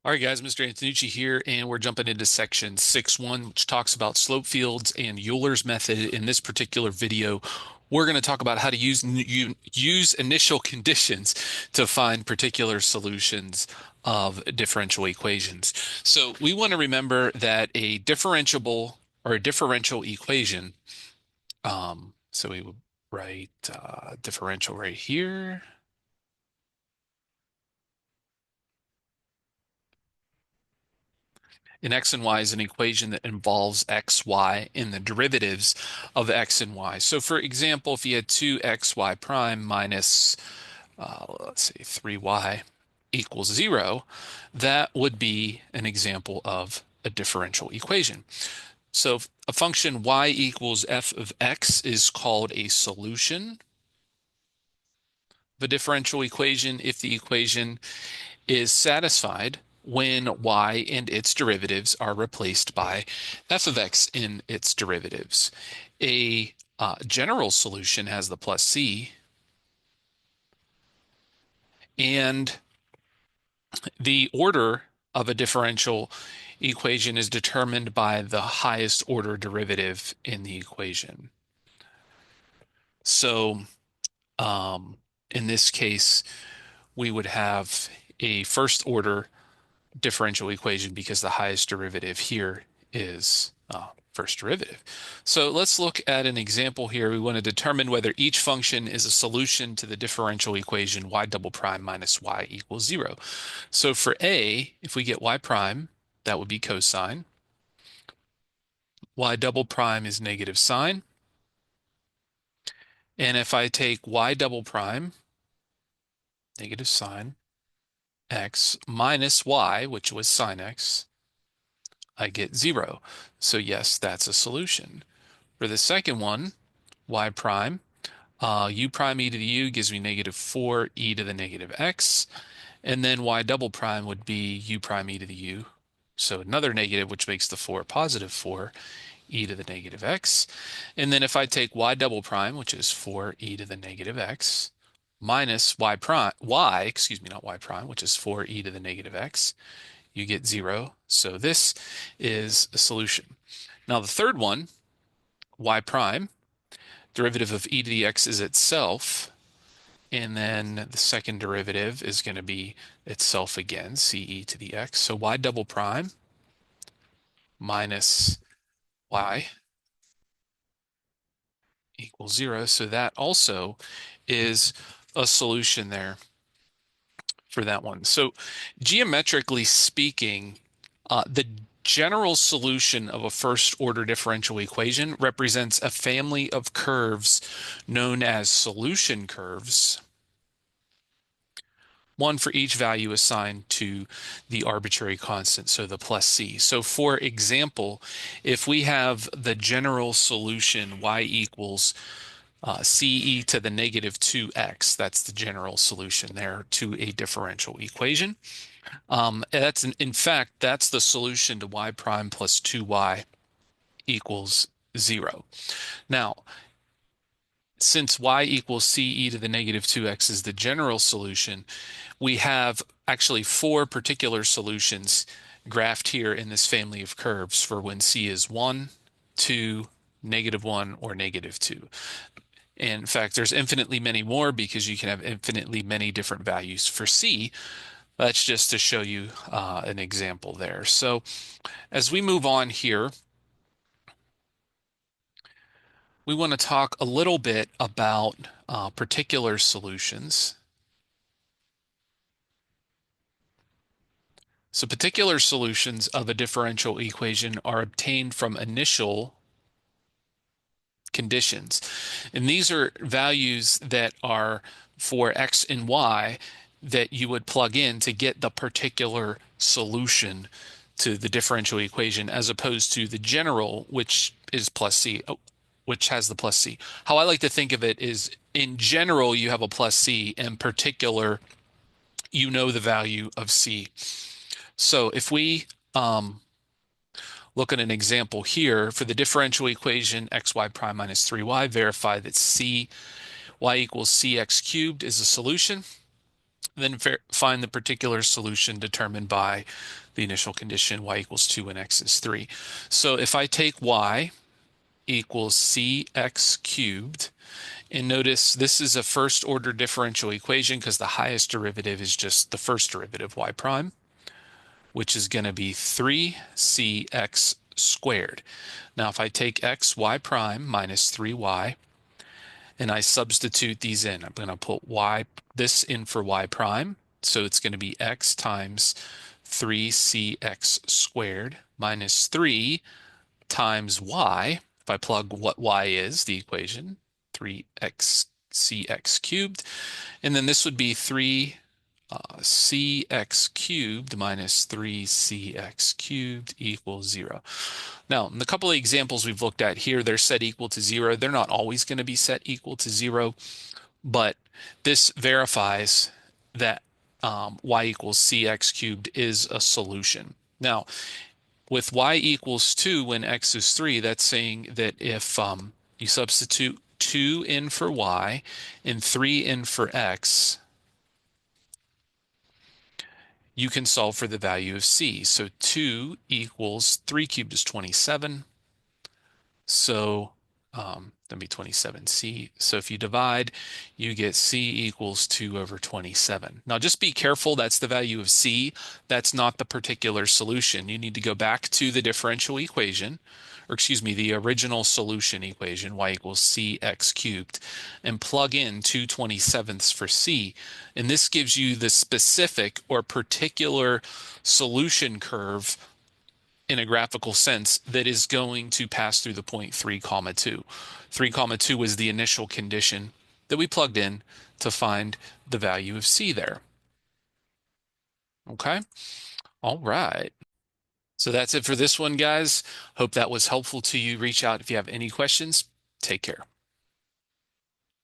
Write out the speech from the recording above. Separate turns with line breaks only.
All right, guys, Mr. Antonucci here, and we're jumping into section 6.1, which talks about slope fields and Euler's method. In this particular video, we're going to talk about how to use initial conditions to find particular solutions of differential equations. So we want to remember that a differentiable or a differential equation, so we would write differential right here. And x and y is an equation that involves x, y, and the derivatives of x and y. So for example, if you had 2xy prime minus, let's say 3y equals 0, that would be an example of a differential equation. So a function y equals f of x is called a solution of a differential equation if the equation is satisfied when y and its derivatives are replaced by f of x in its derivatives. A general solution has the plus c, and the order of a differential equation is determined by the highest order derivative in the equation. So in this case, we would have a first order differential equation because the highest derivative here is first derivative. So let's look at an example here. We want to determine whether each function is a solution to the differential equation y double prime minus y equals 0. So for a, if we get y prime, that would be cosine. Y double prime is negative sine. And if I take y double prime, negative sine, x minus y, which was sine x, I get 0. So yes, that's a solution. For the second one, y prime, u prime e to the u gives me negative 4 e to the negative x. And then y double prime would be u prime e to the u. So another negative, which makes the 4 positive 4 e to the negative x. And then if I take y double prime, which is 4 e to the negative x, minus y prime, not y prime, which is 4 e to the negative x, you get 0. So this is a solution. Now the third one, y prime, derivative of e to the x is itself, and then the second derivative is going to be itself again, ce to the x. So y double prime minus y equals 0. So that also is a solution there for that one. So geometrically speaking, the general solution of a first order differential equation represents a family of curves known as solution curves, one for each value assigned to the arbitrary constant, so the plus c. So for example, if we have the general solution y equals ce to the negative 2x, that's the general solution there to a differential equation. In fact, that's the solution to y prime plus 2y equals 0. Now, since y equals ce to the negative 2x is the general solution, we have actually 4 particular solutions graphed here in this family of curves for when c is 1, 2, -1, or -2. And in fact, there's infinitely many more because you can have infinitely many different values for c. That's just to show you an example there. So as we move on here, we want to talk a little bit about particular solutions. So particular solutions of a differential equation are obtained from initial conditions. And these are values that are for x and y that you would plug in to get the particular solution to the differential equation as opposed to the general, which is plus c, which has the plus c. How I like to think of it is in general, you have a plus c. In particular, you know the value of c. So if we look at an example here for the differential equation xy prime minus 3y, verify that y equals cx cubed is a solution. Then find the particular solution determined by the initial condition y equals 2 and x is 3. So if I take y equals cx cubed, and notice this is a first order differential equation because the highest derivative is just the first derivative, y prime, which is going to be 3cx squared. Now if I take x, y prime minus 3y, and I substitute these in, I'm going to put this in for y prime. So it's going to be x times 3cx squared minus 3 times y. If I plug what y is, the equation, 3x cx cubed. And then this would be 3 cx cubed minus 3cx cubed equals 0. Now, in the couple of examples we've looked at here, they're set equal to 0. They're not always going to be set equal to 0, but this verifies that y equals cx cubed is a solution. Now, with y equals 2 when x is 3, that's saying that if you substitute 2 in for y and 3 in for x, you can solve for the value of c. So 2 equals 3 cubed is 27. So that'd be 27c. So if you divide, you get c equals 2 over 27. Now just be careful, that's the value of c. That's not the particular solution. You need to go back to the differential equation, or excuse me, the original solution equation, y equals cx cubed, and plug in 2/27 for c. And this gives you the specific or particular solution curve in a graphical sense that is going to pass through the point 3 comma 2. 3 comma 2 was the initial condition that we plugged in to find the value of c there. Okay, all right. So that's it for this one, guys. Hope that was helpful to you. Reach out if you have any questions. Take care.